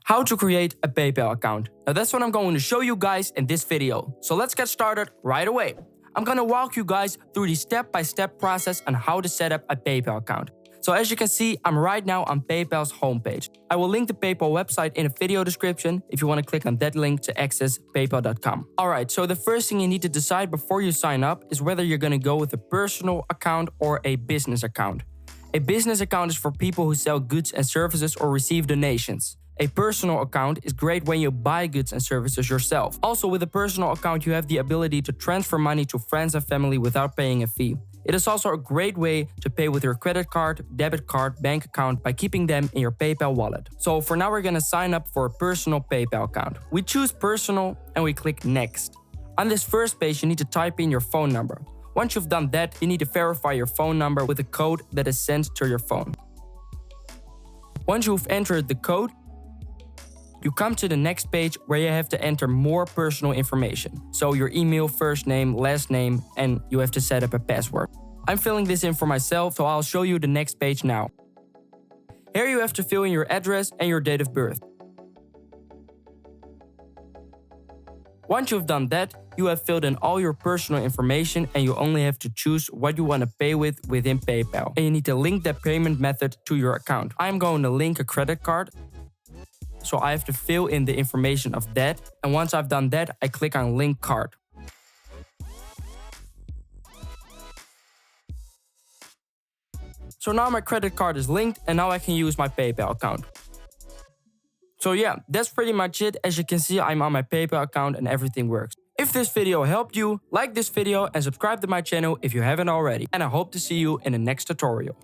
How to create a PayPal account. Now that's what I'm going to show you guys in this video. So let's get started right away. I'm gonna walk you guys through the step-by-step process on how to set up a PayPal account. So as you can see, I'm right now on PayPal's homepage. I will link the PayPal website in the video description if you want to click on that link to access paypal.com. Alright, so the first thing you need to decide before you sign up is whether you're gonna go with a personal account or a business account. A business account is for people who sell goods and services or receive donations. A personal account is great when you buy goods and services yourself. Also, with a personal account, you have the ability to transfer money to friends and family without paying a fee. It is also a great way to pay with your credit card, debit card, bank account by keeping them in your PayPal wallet. So for now, we're gonna sign up for a personal PayPal account. We choose personal and we click next. On this first page, you need to type in your phone number. Once you've done that, you need to verify your phone number with a code that is sent to your phone. Once you've entered the code, you come to the next page where you have to enter more personal information. So your email, first name, last name, and you have to set up a password. I'm filling this in for myself, so I'll show you the next page now. Here you have to fill in your address and your date of birth. Once you've done that, you have filled in all your personal information and you only have to choose what you want to pay with within PayPal. And you need to link that payment method to your account. I'm going to link a credit card. So I have to fill in the information of that. And once I've done that, I click on link card. So now my credit card is linked and now I can use my PayPal account. So yeah, that's pretty much it. As you can see, I'm on my PayPal account and everything works. If this video helped you, like this video and subscribe to my channel if you haven't already. And I hope to see you in the next tutorial.